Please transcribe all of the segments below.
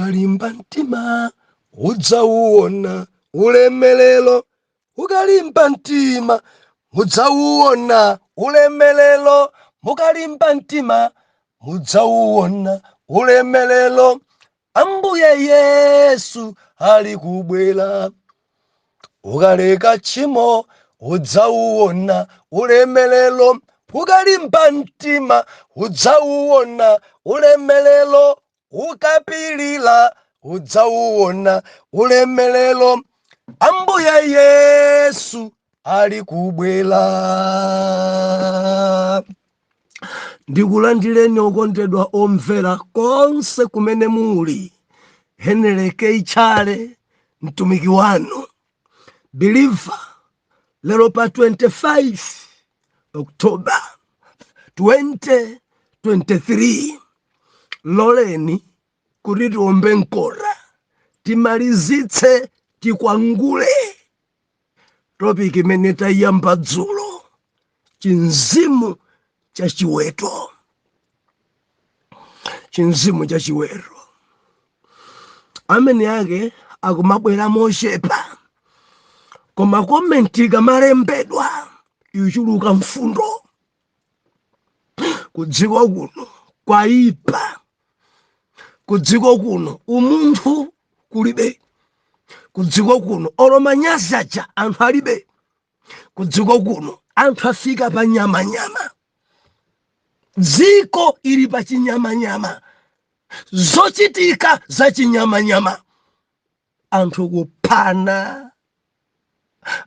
ukalimba mtima udzauona ulemelelo. Ukalimba mtima udzauona ulemelelo. Mukalimba mtima udzauona ulemelelo. Ambuye Yesu ali kubwela. Ukaleka chimo udzauona ulemelelo. Ukalimba mtima udzauona ulemelelo. Ukapilila udzauona ulemelelo. Ambuye Yesu ali kubwela. Ndikulandileni okondedwa omvera konse kumene muli. Heneleke ichale mtumiki wanu believer lero pa 25 October 2023. Loleni kuti tiombe nkora timalizitse tikwangule topic imene tayamba dzulo, chinzimu cha chiweto. Chinzimu cha chiweto amene yake akumabwera mochepa, koma komenti kamalembedwa ichuluka mfundo. Kudziko kuno kwaipa, kudziko kuno umunthu kulibe, kudziko kuno olomanyazi aja anthu alibe, kudziko kuno anthu afika pa nyamanyama. Dziko ili pa chinyamanyama, zochitika za chinyamanyama. Anthu kuphana,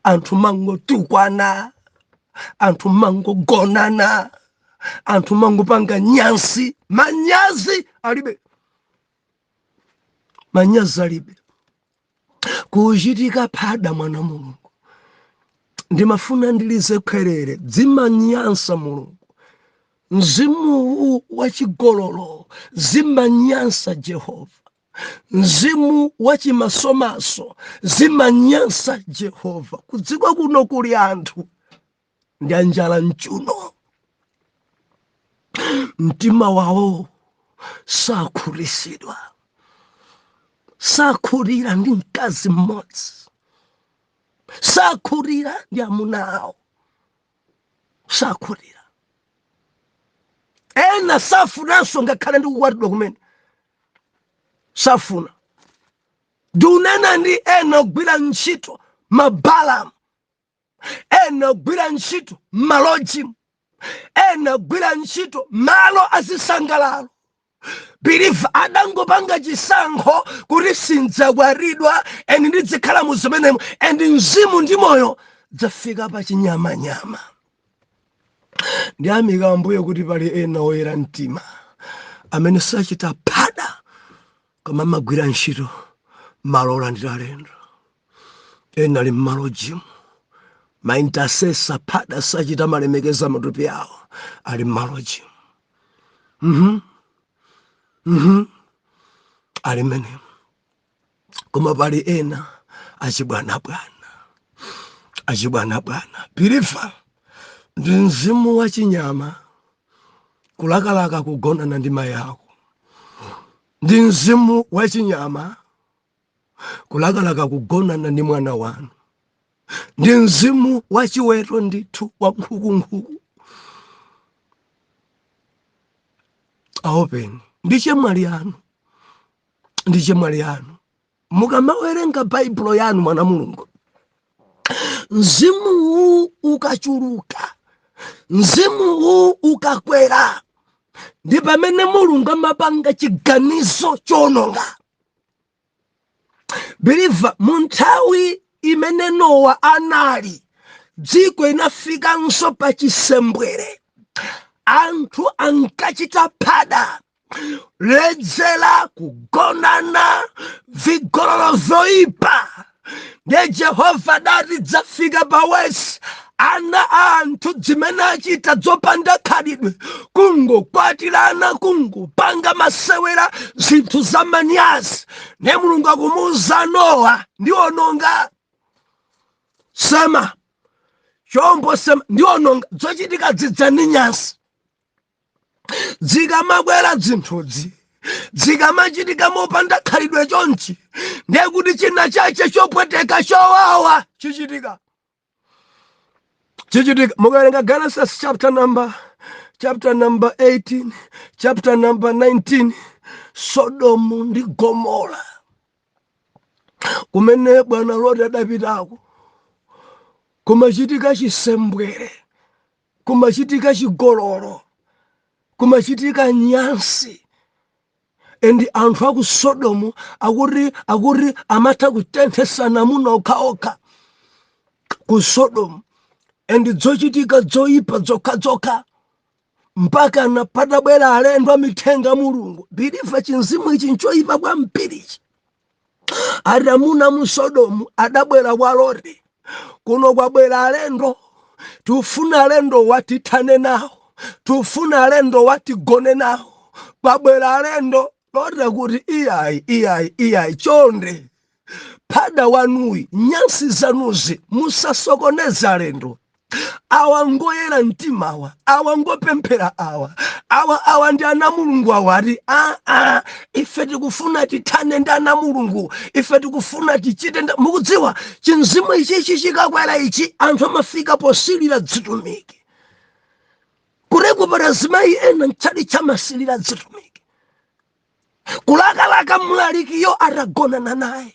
anthu mangotukwana, anthu mangogonana, anthu mangopanga nyansi. Manyazi alibe, manyazi alibe. Kuchitika phada mwana Mulungu. Ndimafuna ndilize kwerere zimanyansa Mulungu. Mzimu wa chigololo zimanyansa Jehova. Mzimu wa chimasomaso zimanyansa Jehova. Kudziko kuno kuli anthu ndi anjala mchuno. Mtima wawo sakhulisidwa, sakhulira ndi mkazi mmodzi, sakhulira ndi amuna awo, sakhulira. Ena safunanso ngakhale ndi kukwatidwa kumene, safuna. Dunena ndi ena ogwira ntchito mabalamu, ena ogwira ntchito malojimu, ena ogwira ntchito malo azisangalalo. Believer adangopanga chisankho kuti sindzakwaridwa eni ndizikhala mu zimenemo, endi mzimu ndi moyo zafika pa chinyamanyama. Ndiyamika Ambuye kuti pali ena oyera mtima amene sachita phada koma amagwira ntchito malo olandira alendo. Ena ali mmalojimu, ma intercessor phada sachita malemekeza matupi awo ali mmalojimu. Ali menemo. Koma pali ena achibwanabwana, achibwanabwana. Believer ndi mzimu wa chinyama, kulakalaka kugonana ndi mayi ako. Ndi mzimu wa chinyama, kulakalaka kugonana ndi mwana wanu. Ndi mzimu wa chiweto ndithu wa nkhuku. Aopeni ndiche mwali anu, ndiche mwali anu. Mukamawerenga Baibulo yanu mwana Mulungu, mzimu ukachuluka, mzimu ukakwera, ndi pamene Mulungu amapanga chiganizo chononga. Believer, munthawi imene Nowa anali, dziko inafikanso pa chisembwere. Anthu ankachita phada, ledzera, kugonana, vigololo zoipa. Ndiye Jehova dati dzafika pawesi ana anthu dzimene achita dzopanda khalidwe, kungokwatirana, kungopanga masewera, zinthu zamanyazi. Ne Mulungu akumuwuza Nowa ndiononga. Sema chombo, sema ndiononga zochitika zidzani nyansi. Zikamabwera zinthuzi zikamachitika mopanda khalidwe chonchi ndiye kuti china chache chopweteka chowawa chichitika. Mukawerenga Genesis chapter number 18, chapter number 19, Sodomu ndi Gomora kumene Bwana Loti adapitako, kumachitika chisembwere, kumachitika chigololo, kumachitika nyansi. Endi anthu aku Sodomu akuri amatha kutenthesana muno okhaokha ku Sodomu. Endi dzochitika dzoyipa dzokha mpaka na padabwera alendo amithenga Mulungu. Biliva chinzimu ichi nchoyipa kwambirichi. Adamuna mu Sodomu adabwera kwa Loti. Kuno kwabwera alendo, tufuna alendo watithane nawo, tufuna alendo watigone nawo. Kwabwera alendo Loti kuti iyayi chonde pada wanuyi nyansi zanuzi musasokoneza alendo. Awa ngoyera mtima awa ngopemphera awa ndi ana Mulungu awati ife tikufuna tithane ndi ana Mulungu, ife tikufuna tichite. Mukudziwa chinzimu ichi chikakwera ichi anthu amafika posilira dzitumiki. Kureko para zimayi ena nchali chamasilira dzitumiki. Kulakalaka mlalikiyo atagonana naye.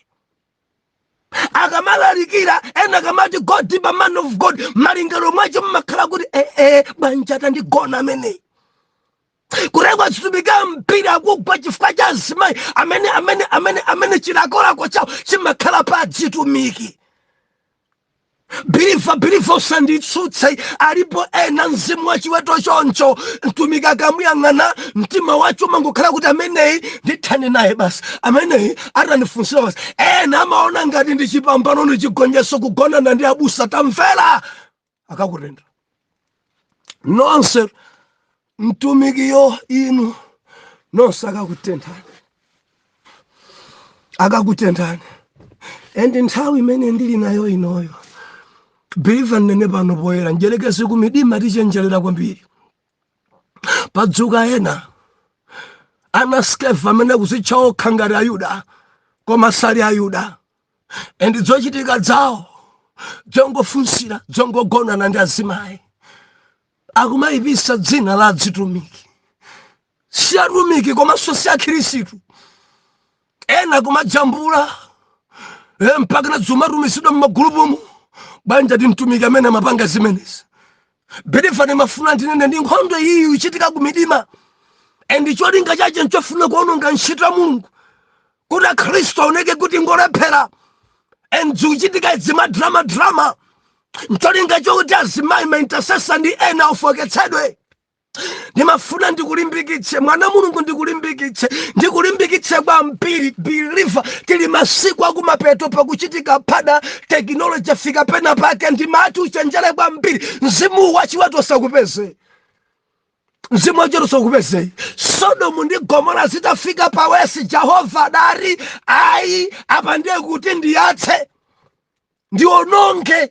Akamalalikira ena kamati God be a man of God, malingalo mwacho mmakhala kuti banjata ndi gona amene. Kureko chitumika mpira kugwa chifukwa cha azimayi amene chilakolako chawo chimakhala pa dzitumiki. Biliva usanditsutse, alipo ena mzimu wa chiweto choncho mtumiki akamuyang'ana mtima wacho mangokhala kuti ameneyi ndithane naye basi, ameneyi atanifunsira basi. Ena amaona ngati ndi chipambano ndi chigonjetso kugonana ndi abusa. Tamvera akakutenda nonse mtumikiyo inu nonse akakutendani. Endi nthawi imene ndili nayo inoyo biliva nene pano poyera njelekezi kumidima tichenjerera kwambiri. Padzuka ena anaskefa amene kuzitcha okha ngati Ayuda koma sali Ayuda. Endi dzochitika dzawo dzongofunsira dzongogonana ndi azimayi. Akumayipisa dzina la adzitumiki. Si atumiki komanso si akhirisitu. Ena kumajambula mpaka na dzumarumisidwa mmagulupumu. Banja ndi mtumiki amene amapanga zimenezi. Biliva ni mafuna ndinene ndi nkhondo iyi ichitika kumidima. Endi cholinga chache nchofuna kuononga ntchito ya Mulungu, kuti Khristu aoneke kuti ngolephera. Endi uchitika izima drama. Ncholinga chokuti azimayi ma intercessor ndi ena ofoketsedwe. Ndimafuna ndikulimbikitse mwana Mulungu, ndikulimbikitse kwa mpiri. Biliva tili masiku akumapeto pakuchitika pada teknoloji afika pena pake. Ndimati uchenjere kwa mpiri. Mzimu wa chiweto sakupeze. Mzimu wa chiweto sakupeze. Sodomu ndi Gomora zitafika pawesi Jehova dari apa ndiye kuti ndiyatse, ndiononge,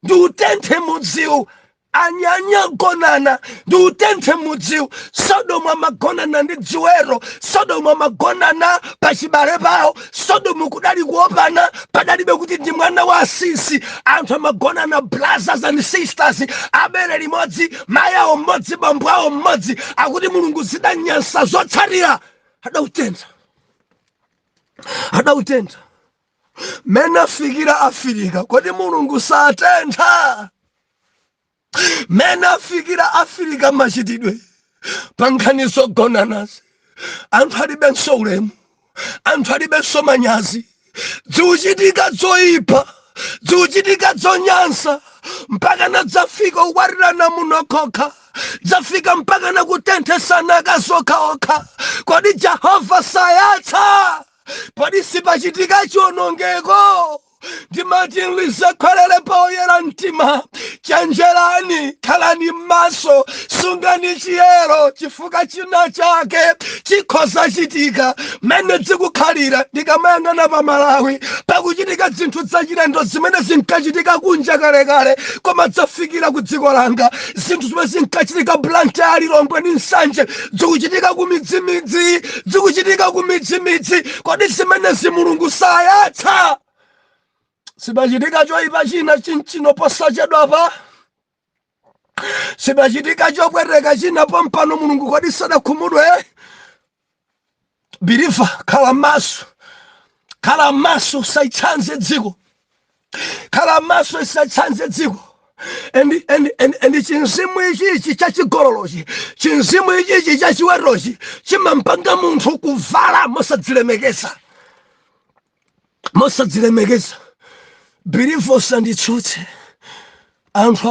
ndiutenthe mudziwu. Anyanya gonana ndiutenthe mudziwu. Sodomu amagonana ndi dziwero. Sodomu amagonana pachibale pawo. Sodomu kudali kuopana, padalibe kuti ndi mwana wa asisi. Anthu amagonana brothers and sisters, abele limodzi, mayawo mmodzi, bambo awo mmodzi. Akuti Mulungu zidanyansa zotsatira. Adawutentha. Mena fikira Afirika kodi Mulungu satentha. Mena fikira Afirika machitidwe pankhanizo gonanasi. Anthu alibe ulemu, anthu alibe manyazi. Ziuchitika zoyipa, ziuchitika zonyansa, mpaka na zafika ukwarirana muno kokha, zafika mpaka na kutenthesana kasokhaokha. Kodi Jehova sayatsa? Kodi sipachitika chiwonongeko? ndimati lisakhwelele paoyera mtima. Chenjerani, khalani maso, sungani chiyero, chifukwa china chake chikhoza chitika mene zikukhalira. Ndikamayang'ana pa Malawi pakuchitika zinthu zachilendo zimene zinkachitika kunja kalekale koma zafikira ku dziko langa. Zinthu zimene zinkachitika Blantyre, Lilongwe ndi Nsanje zikuchitika ku midzimidzi, zikuchitika ku midzimidzi. Kodi zimenezi Mulungu sayatsa? Sibachitika choyipa china chinchino posachedwapa, sibachitika chopweteka china pompano Mulungu kodi sadakhumudwe? Birifa, khala maso, khala maso, usayitsanze dziko, khala maso, usayitsanze dziko. Endi chinzimu ichi chachigololochi, chinzimu ichi chachiwetochi chimampanga munthu kuvala mosadzilemekeza, mosadzilemekeza. Birifa, usanditsutse. Anthu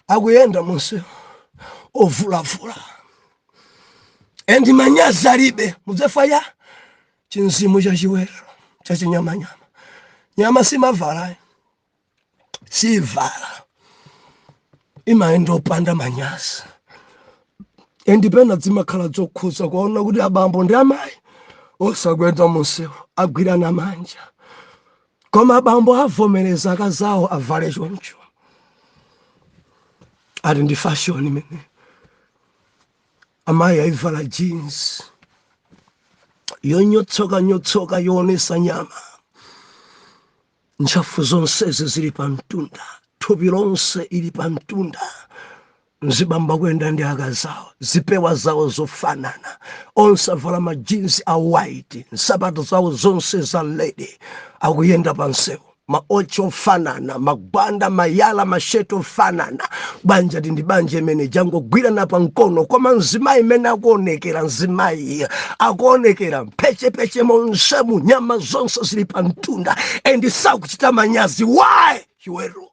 akuyenda munsewu ovulavula endi manyazi alibe. Mudzafa chinzimu chachiweto chachinyamanyama. Nyama simavala, sivala, imayenda opanda manyazi. Endi pena zimakhala zokhuza kuona kuti abambo ndi amayi osakwenda munsewu agwirana manja, koma abambo avomereza akazawo avale choncho. Ati ndi fashion imene. Amayi ayivala jeans yonyotsoka yoonesa nyama, ntchafu zonsezi zili pa mtunda, thupi lonse ili pa mtunda. Nzibamba kwenda ndi akazawo, zipewa zawo zofanana, onse avala ma jeans a white, nsapato zawo zonse za lady, akuyenda pa msewu. Maocho ofanana, magwanda, mayala, masheti ofanana. Banja ndi banja imene jangogwirana pa mkono, koma mzimayi imene akuonekera, mzimayi akuonekera mpechepeche monsemu, nyama zonse zili pa mtunda, endi sakuchita manyazi. Why? Chiweto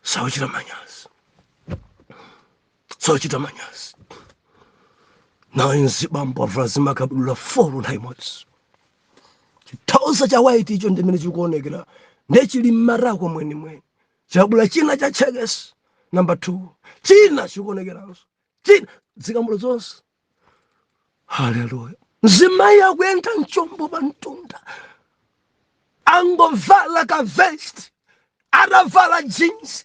sakuchita manyazi, sakuchita manyazi. Nawo nzibambo avala zimakabudula 4 nthawi imodzi. Chitauza cha white icho ndimene chikuonekera ndechili mmarako mwenimweni. Chabula china cha chekesi number 2, china chikuonekeranso, china zikambulo zonse. Haleluya. Mzimayi akuyenda mchombo pa mtunda, angovala ka vest, atavala jeans,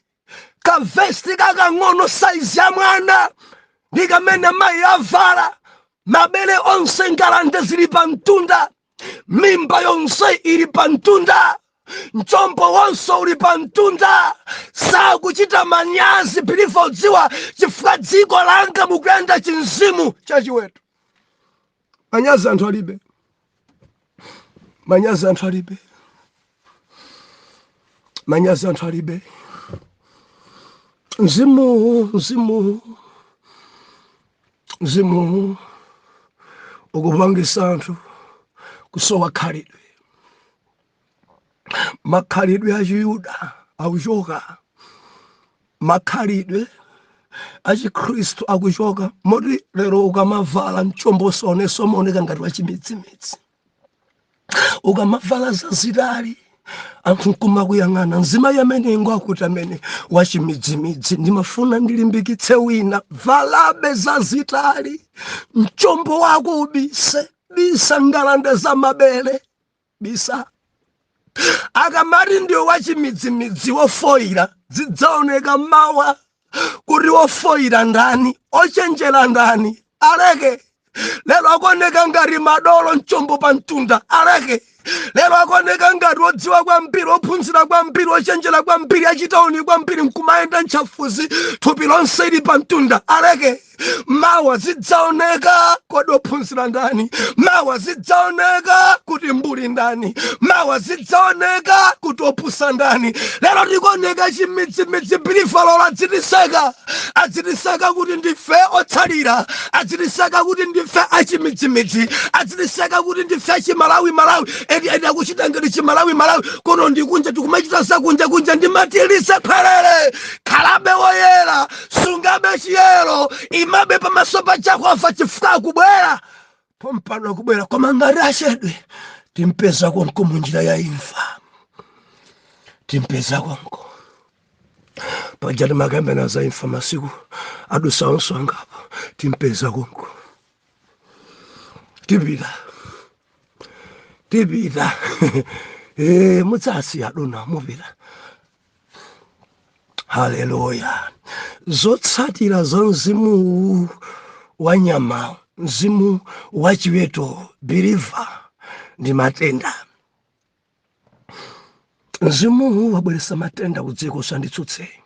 ka vest kakang'ono size ya mwana, ndi kamene mayi avala. Mabele onse ngalande zili pa mtunda, mimba yonse ili pa mtunda, mchombo wonse uli pa mtunda. Sakuchita manyazi. Birifa, udziwa chifukwa dziko langa mukuyenda chinzimu chachiweto. Manyazi anthu alibe, manyazi anthu alibe, manyazi anthu alibe. Mzimu ukupangisa anthu kusowa khalidwe. Makhalidwe a Chiyuda akuchoka, makhalidwe a Chikhristu akuchoka. Moti lero ukamavala mchombo soneso maoneka ngati wachimitsitsi, ukamavala zazitali anthu nkumakuyang'ana. Mzimayi amene ngwakuti amene wachimidzimidzi, ndimafuna ndilimbikitse wina, valabe zazitali, mchombo wako ubise, bisa ngalande za mabele, bisa. Akamati ndiwo wachimidzimidzi wofoira, zidzaoneka mawa kuti wofoira ndani, ochenjera ndani. Aleke lero akuoneka ngati madolo mchombo pa mtunda, aleke lero akuoneka ngati wodziwa kwambiri, ophunzira kwambiri, ochenjera kwambiri, achitaoni kwambiri, nkumayenda ntchafuzi, thupi lonse ili pa mtunda. Aleke mawa zidzaoneka kodi ophunzira ndani, mawa zidzaoneka kuti mbuli ndani, mawa zidzaoneka kuti opusa ndani. Lero tikuoneka chimidzimidzi. Birifa lola adzitisaka kuti ndife otsalira, adzitisaka kuti ndife achimidzimidzi, adzitisaka kuti ndife achimalawi. Edi akuchita ngati chimalawi kono ndikunja tikumachita zakunja. Ndimatilise phelele, khalabe woyera, sungabe chiyero, imabe pamaso pa chako afa chifukwa kubwera pompano kubwera. Koma ngati achedwe timpeza konko munjira ya imfa, timpeza konko pajali magembe na za imfa masiku adusa onso angapa timpeza konko tibida mutsasi adona muvira. Haleluya. Zotsatira za mzimu wa nyama, mzimu wa chiweto, believer, ndi matenda. Mzimu wabweresa matenda kudziko usanditsutse.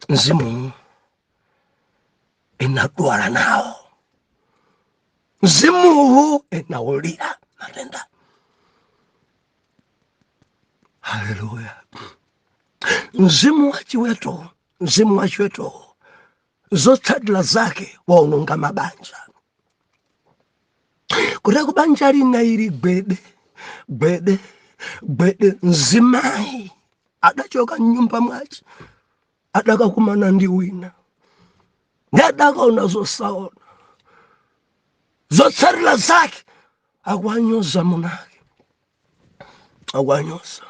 Mzimu enadwala nawo. Mzimu enaulira matenda. Haleluya. Mzimu wa chiweto, zotsatira zake waononga mabanja. Kuteko banja lina ili gwede mzimayi adachoka nyumba mwachi adakakumana ndi wina ndadakaona zosaona, zotsatira zake akwanyoza munake, akwanyoza.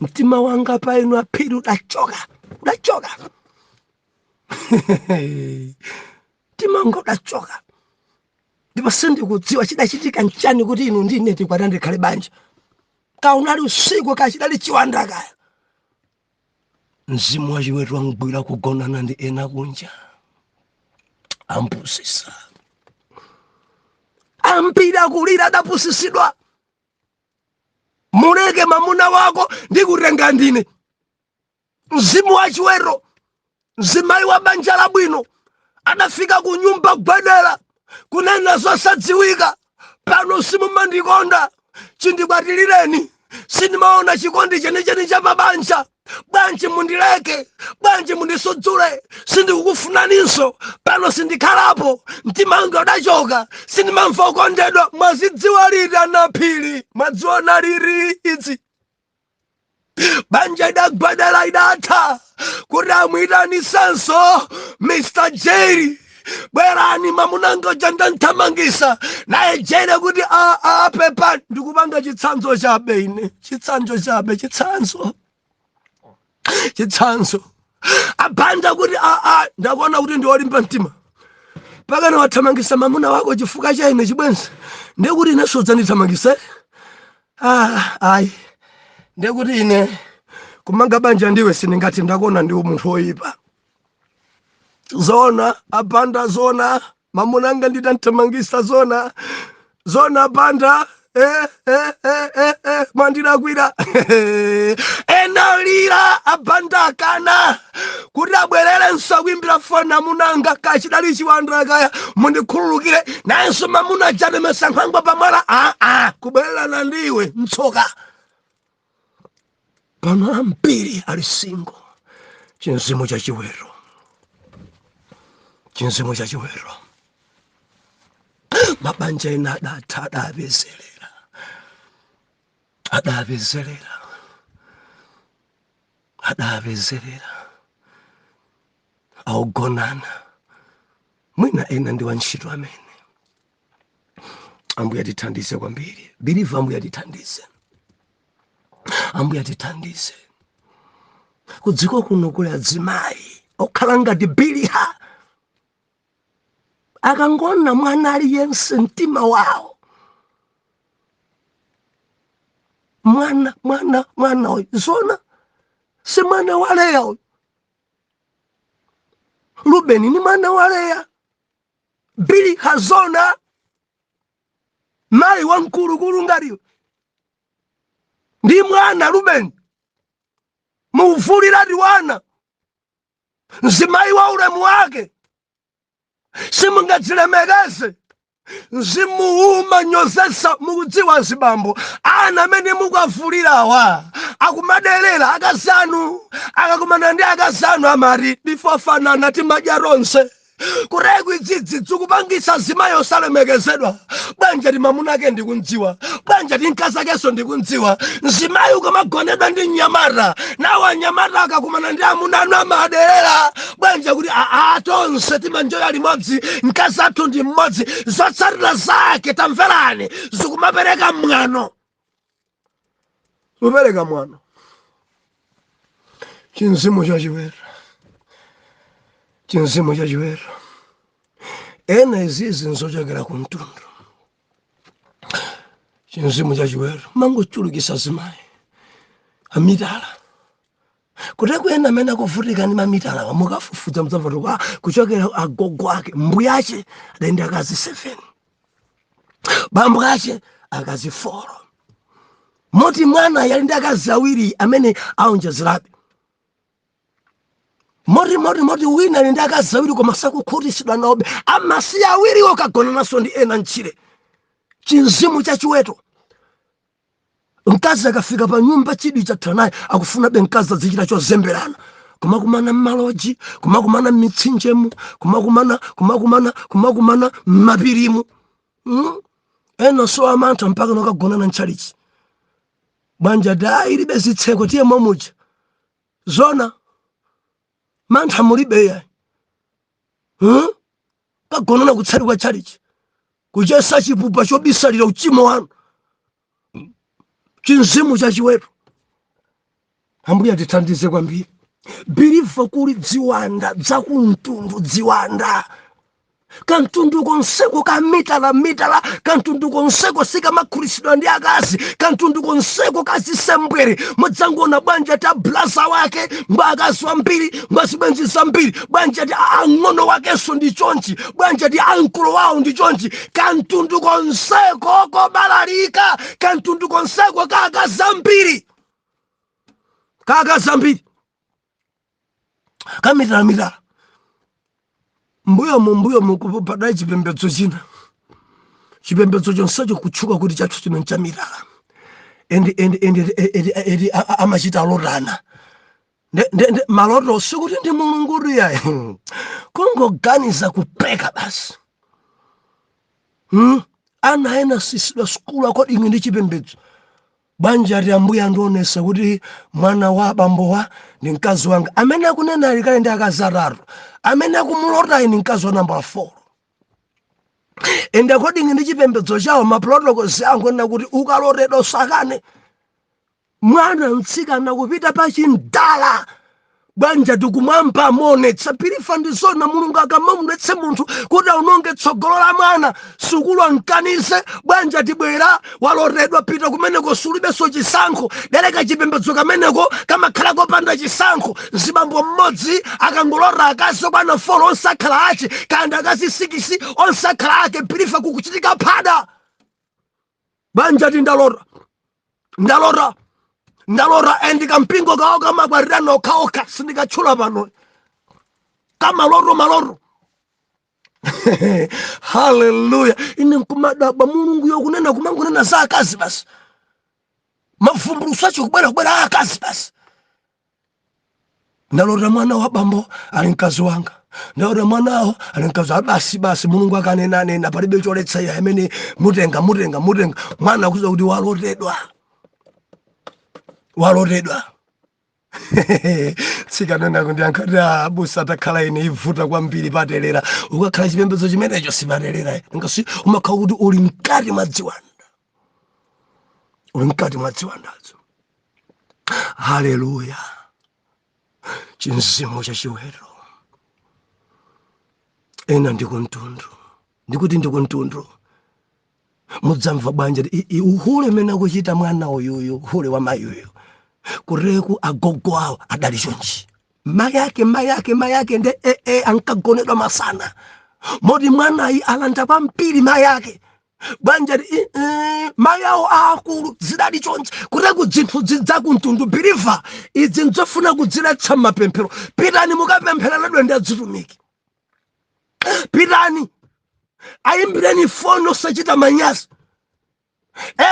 Mtima wanga paino apiri udachoka mtima wanga udachoka. Ndipo sindikudziwa chidachitika nchani kuti inu ndine tikwata ndikhale banja. Kaunali usiku kachidali chiwanda kaya. Mzimu wa chiweto wangwira kugonana ndi ena kunja. Ampusisa. Ampira kulira adapusisidwa. Muleke mamuna wako ndikutenga ndine. Mzimu wa chiweto, mzimayi wa banja labwino adafika kunyumba gwedera kunena zosadziwika. Pano simumandikonda, chindikwatilireni, sindimaona chikondi chenicheni cha mabanja. Bwanji mundileke, bwanji mundisudzule, sindikukufunaninso. Pano sindikhalapo, mtima wanga udachoka, sindimamva kukondedwa. Mwazidziwa liti anaphiri, mwadziona liri idzi. Banja idagwadala idatha kuti amuyitanisenso Mr. Jerry. Bwerani mamunanga janda nthamangisa naye Jerry kuti pepa ndikupanga chitsanzo chabe ine. Chitsanzo abanja kuti ndakuona kuti ndiolimba mtima. Pakana wathamangisa mamuna wako chifuka cha ine chibwenzi ndekuti ine sodzandithamangise. Ayi ndekuti ine kumanga banja ndiwe siningati ndakuona ndiwo munthu oyipa. Zona abanda zona mamunanga nditanthamangisa zona abanda mandilakwira enalira abanda akana kuti abwerere nsawimbira fona munanga kachidali chiwanda kaya mundikhululukire nayenso mamuna janemesa nkhwangwa pamwala kubwererana ndiwe mtsoka. Pano ambiri ali singo. Chinzimu cha chiweto. Mabanja ena adatha adabezelera augonana. Mwina ena ndi wantchito amene Ambuye atithandize kwambiri. Believe Ambuye atithandize. Ambuye atithandize. Kudziko kuno kuli azimayi okhala ngati biliha. Akangona mwana aliyense mtima wawo. Mwana oyo zona si mwana wa Leya oyo. Rubeni ni mwana wa Leya. Biliha zona mayi wamkulukulu ngaliwe ndi mwana Rubeni muvulira wana mzimayi wa ulemu wake simungadzilemekeze. Mzimu nyozesa mukudziwa zibambo ana amene mukavulirawa akumaderera akazanu akakumana ndi akazanu amati ndifofanana timadya ronse Kuregu idzidzi dzikupangisa zimayo salemekezedwa. Banja ndi mamuna ake ndikundziwa, banja ndi mkazi akenso ndikundziwa. Zimayo ukamagonedwa ndi nyamata, nawo anyamata akakumana ndi amuna anu amaderera banja kuti tonse timanjoya limodzi, mkazi athu ndi mmodzi. Zotsatira zake tamverani zikumapereka mwano, upereka mwano. Chinzimu cha chiwero, chinzimu cha chiwero. Ena izizi nzochokera ku mtundu. Chinzimu cha chiwero mangochulukisa zimayi amitala. Kuteko ena amene akuvutika ndi mamitala mukafufuza mdzamva kuchokera agogo ake, mbuya ace adaenda akazi 7, bambo ace akazi 4. Moti mwana yali ndi akazi awiri amene aonjezerabe. Moti wina ali ndi akazi awiri koma sakukhutisidwa nawobe, amasiya awiri okagona naso ndi ena ntchire. Chinzimu cha chiweto. Mkazi akafika pa nyumba chidwi chatha naye akufuna be mkazi azichita chozemberana. Kumakumana mmaloji, kumakumana m'mitsinjemu, kumakumana m'mapirimu. Ena so amantha mpaka nokagonana ntchalichi. Banja da ilibe zitseko tiye momuja. Zona mantha mulibe ya. Kagonana kutsali kwa chalichi. Kuchesa chipupa chobisalira uchimo wanu. Chinzimu cha chiweto. Ambuya tithandize kwambiri. Biliva kuli dziwanda dzakumtundu, dziwanda kantundu konseko kamitala kantundu konseko sikamakhurisidwa ndi akazi, kantundu konseko kazisembwere. Mudzangona banja ta blaza wake mba akazi wambiri, mba zibenzi zambiri, banja ti ang'ono wakenso ndi chonchi, banja ti ankulu wawo ndi chonchi. Kantundu konseko kobalalika, kantundu konseko kakazambiri, kakazambiri kamitala. Mbuyo mukupadai chipembedzo china. Chipembedzo chonsecho kutchuka kuti chathu chino nchamitala. Endi amachita lotana. Maloto sikuti ndi mulungu ya. Kungoganiza kupeka basi. Ana ena sisidwa skulu akodi imwe ndi chipembedzo. Banja li ambuya ndionesa kuti mwana wa bambo ndi mkazi wanga. Amene akunena ali kale ndi akazi 3. Amene akumulota ni mkazi wa namba 4. Ende according ndi chipembedzo chawo maprotocols angonena kuti ukaloredwa sakane. Mwana mtsikana kupita pa chindala. Banja tikumwamba monetsa pilifa ndi zona mulungu akamamuletse munthu kuti unonge tsogolo la mwana sukulu ankanize. Banja tibwera waloredwa pita kumeneko sulibenso chisankho. Dereka chipembedzo kameneko kamakhala kopanda chisankho. Zibambo mmodzi akangolora akazi kwana 4 onsakhala ache, kandi akazi 6 onsakhala ake, pilifa kukuchitika phada. Banja ti ndalora endi kampingo kawo kamakwarirana okhaokha sindikatchula pano. Kamaloro. Hallelujah. Ine nkumadaba mulungu yokunena kumangonena za akazi basi. Mavumbuluso acho kubwera akazi basi. Ndalora mwana wa bambo ali mkazi wanga. Ndalora mwanawo ali mkazi basi mulungu akanena palibe choletsa ya amene mutenga. Mwana kuza kuti waloredwa. Sikanena kuti ankati abusa atakhala ine ivuta kwambiri padelera. Ukakhala chipembedzo chimenecho sipadelera. Ngasi umakhala kuti uli mkati mwadziwanda. Haleluya. Chinzimu cha chiweto. Ena ndikuntundu. Ndikuti ndikuntundu. Mudzamva banja uhule mena kuchita mwana uyuyu, uhule wa mayuyu. Kureku agogo awo adali chonchi. Mayake nde ankagonedwa masana. Modi mwana alanda pampiri mayake. Banja mayawo akulu zidali chonchi. Kureku zinthu zidzakuntundu biliva. Idzi nzofuna kudziletsa mapemphero. Pitani mukapemphereredwe ndi azitumiki. Pitani ayimbireni fono sachita manyazi.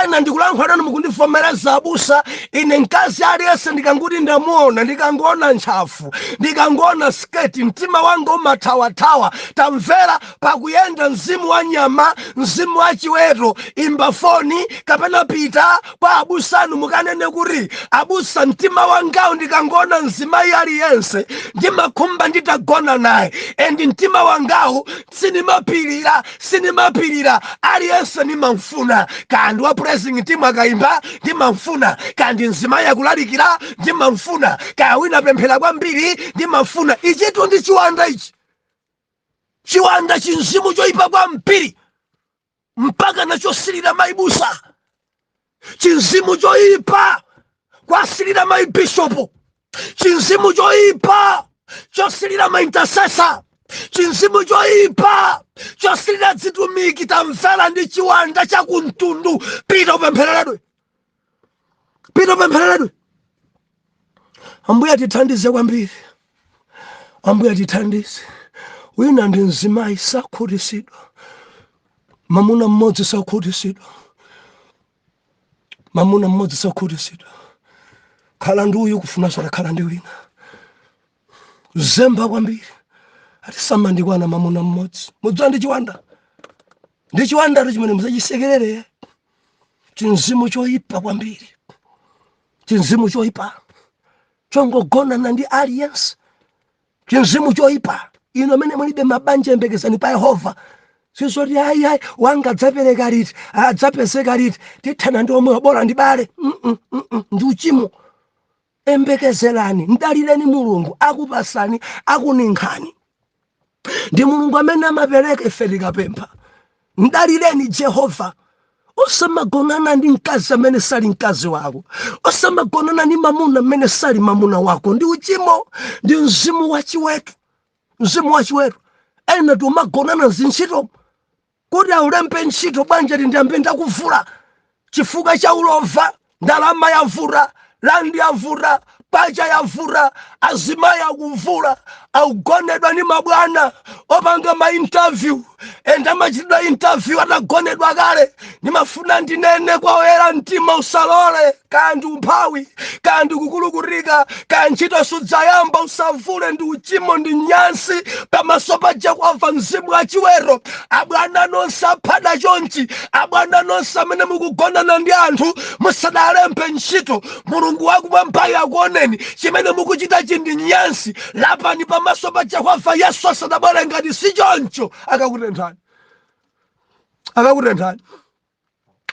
ena ndikulankhula mukundivomereza abusa ine mkazi aliyense ndikanguti ndamuona ndikangona ntchafu ndikangona sketi mtima wanga umathawathawa tamvera pakuyenda mzimu wa nyama mzimu wa chiweto imba foni kapena pita kwa abusanu mukanene kuti abusa mtima wangawo ndikangona mzimayi aliyense ndimakhumba nditagona naye endi mtima wangawo sinimapirira aliyense nimamfuna kandi wa praising team akaimba ndimamfuna kandi mzimayi akulalikira ndimamfuna kaya wina pemphera kwambiri ndimamfuna ichitu ndi chiwanda ichi chiwanda chinzimu choyipa kwambiri mpaka nachosilira maibusa chinzimu choyipa kwasilira maibishopu chinzimu choyipa chosilira maintercessor chinzimu choyipa chosilira zitumiki tamvera ndi chiwanda chakumtundu pita upemphereredwe ambuye atithandize kwambiri ambuye atithandize wina ndi mzimayi sakhutisidwa mamuna mmodzi sakhutisidwa khala ndi uyu kufunanso atakhala ndi wina zemba kwambiri ati samandikwana mamuna mmodzi mudziwa ndi chiwanda chimene muzachisekerere chinzimu choyipa kwambiri chinzimu choyipa chongogonana ndi aliyense chinzimu choyipa ino amene mulibe mabanja embekezani pa Yehova sizoti hayi wanga adzapereka liti adzapezeka liti tithana ndi omwe bora ndibale ndi uchimo embekezelani mdalireni mulungu akupasani akuninkhani ndi mulungu amene amapereka ife tikapempha mdalireni Jehova osamagonana ndi mkazi amene sali mkazi wako osamagonana ndi mamuna amene sali mamuna wako ndi uchimo ndi mzimu wa chiweto ena tiumagonana zintchito kuti aulembe ntchito bwanja ndiyambe ndakuvula chifukwa cha ulova ndalama yavula landi yavula pacha yavula azimayi akuvula augonedwa ni mabwana opanga ma-interview enda machitidwa interview atagonedwa kale nimafuna ndinene kwa oyera mtima usalole kandi umphawi kandi kukulukurika kandi ntchito sudzayamba usavule ndi uchimo ndi nyansi pamaso pa Jehova mzimu wa chiweto abwana nonse aphada chonchi abwana nonse amene mukugonana ndi anthu musadalembe ntchito mulungu wakumwambayo akuoneni chimene mukuchita chindi nyansi lapani pamaso pa Jehova Yesu asadabwere ngati si choncho akakutenthani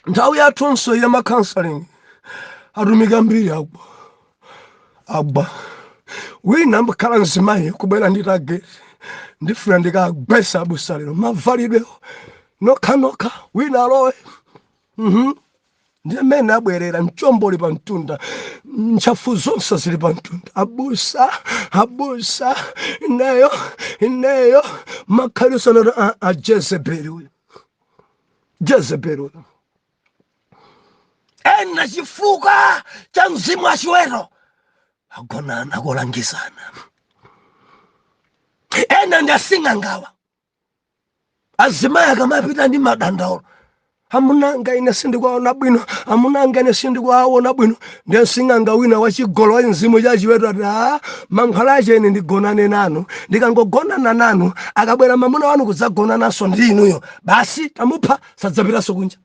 nthawi yathunso ya counseling atumika mbiri agba wina mbakhala mzimayi kubwera nditageti ndifuna ndikagwesa abusaliro mavalidwewo nokha wina alowe ndi amene abwerera mchomboli pa mtunda ntchafu zonse zili pa mtunda abusa ineyo makhaliso a Jezebeli uyu ena chifukwa cha mzimu wa chiweto agonana kolangizana ena ndi asing'angawa azimayi akamapita ndi madandaulo amunanga ine sindikuwaona bwino amunanga ine sindikuwaona bwino ndi asing'anga wina wachigolo wa mzimu cha chiweto ati mankhwalache ine ndigonane nanu ndikangogonana nanu akabwera mamuna wanu kudzagonananso ndi inuyo basi tamupha sadzapitanso kunja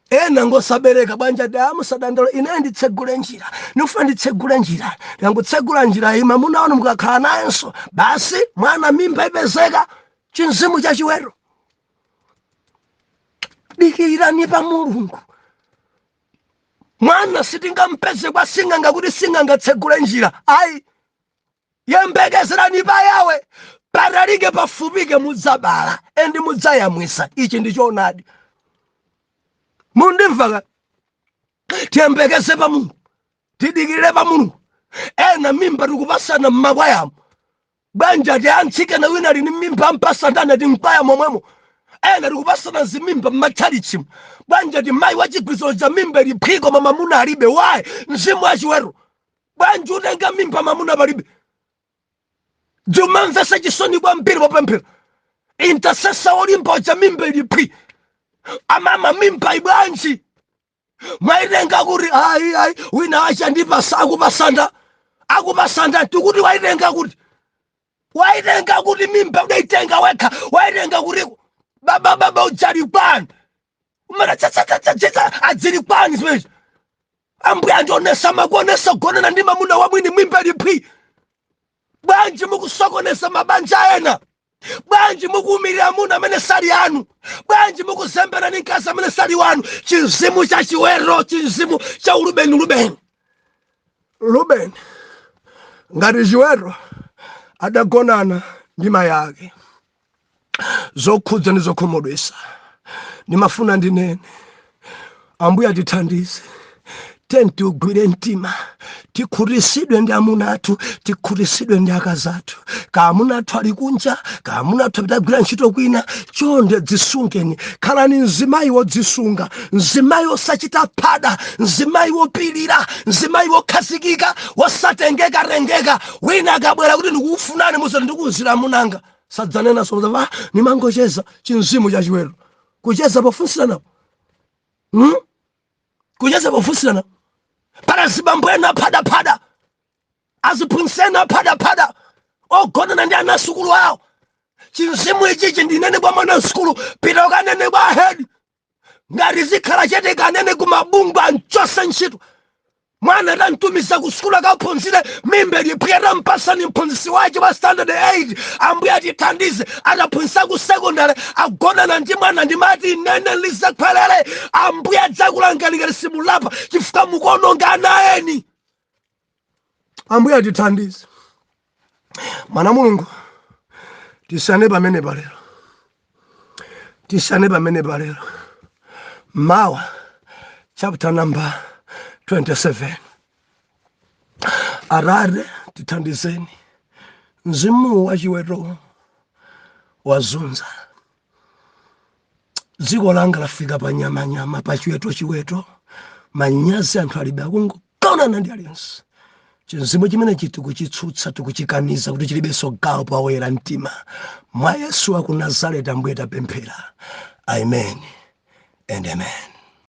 ena ngosabereka banja ati musadandaulo ine nditsegule njira ndikufuna nditsegule njira ndikangotsegula njira iyi mamuna wanu mukakhala nayenso basi mwana mimba ipezeka chinzimu cha chiweto dikirani pa mulungu mwana sitingampeze kwa sing'anga kuti sing'anga tsegule njira ayi yembekezerani pa yawe patalike pafupike mudzabala endi mudzayamwisa ichi ndi choonadi mundimva tiyembekeze pa mulungu tidikirire pa mulungu ena mimba tikupasana mmakwayamo banja tiantsikana wina lini mimba ampasandana timkwaya momwemo ena tikupasana zimimba mmatchalichimu banja ti mayi wachigwizo cha mimba liphiko mamamuna alibe wayi mzimu wa chiweto banja utenga mimba mamuna palibe jumamvesa chisoni kwambiri popemphera intercessor olimba cha mimba liphi amama mimba ibwanji mwaitenga kuti ayi wina achandipasa akupasanda tikuti waitenga kuti mimba udaitenga wekha waitenga kuti baba ujali kwani umana tsatsa adzili kwani zimenezo ambuye andionesa makuonesa kugonana ndi mamuna wa mwini mimba liphi bwanji mukusokonesa mabanja ena bwanji mukuumirira amuna amene sali anu bwanji mukuzembera ndi mkazi amene sali wanu chinzimu cha chiwero chinzimu cha Rubeni ngati chiwero adagonana ndi mayi ake zokhudza ndi zokhumudwitsa ndimafuna ndinene ambuye atithandize tigwire mtima tikhutitsidwe ndi amuna athu tikhutitsidwe ndi akazi athu ka amuna athu ali kunja ka amuna athu apitagwira ntchito kwina chonde dzisungeni khalani mzimayi wodzisunga mzimayi wosachita phada mzimayi wopilira mzimayi wokhazikika wosatengeka wina akabwera kuti ndikukufunani musati ndikuwuzira amunanga sadzanena soza nimangocheza chinzimu cha chiwero kucheza pofunsirana kucheza pofunsirana para zibambwena phada aziphunzitsena phada ogonana ndi ana sukulu awo chinzimu ichichi ndinene kwa mwana sukulu pita ukanene kwa ahedi ngati zikhala chete kanene kumabungwe anchose ntchito mwana atantumiza ku sukulu akaphunzire mimba liphwera mpasani mphunzitsi wace wa standard 8 ambuye atithandize ataphunzitsa ku secondary agonana ndi mwana ndimati nene lizakhwelere ambuye adzakulangalika simulapa chifukwa mukuononga ana eni ambuye atithandize mwana mulungu tisane pamene palero mawa chapter number 27 arare tithandizeni mzimu wa chiwero wazunza dziko langa lafika pa nyama pa chiweto manyazi anthu alibe akungogonana ndi aliyense chinzimu chimene tikuchitsutsa tikuchikaniza kuti chilibenso gawo pa oyera mtima mwa Yesu wa ku Nazareti ambuye tapemphera amen and amen.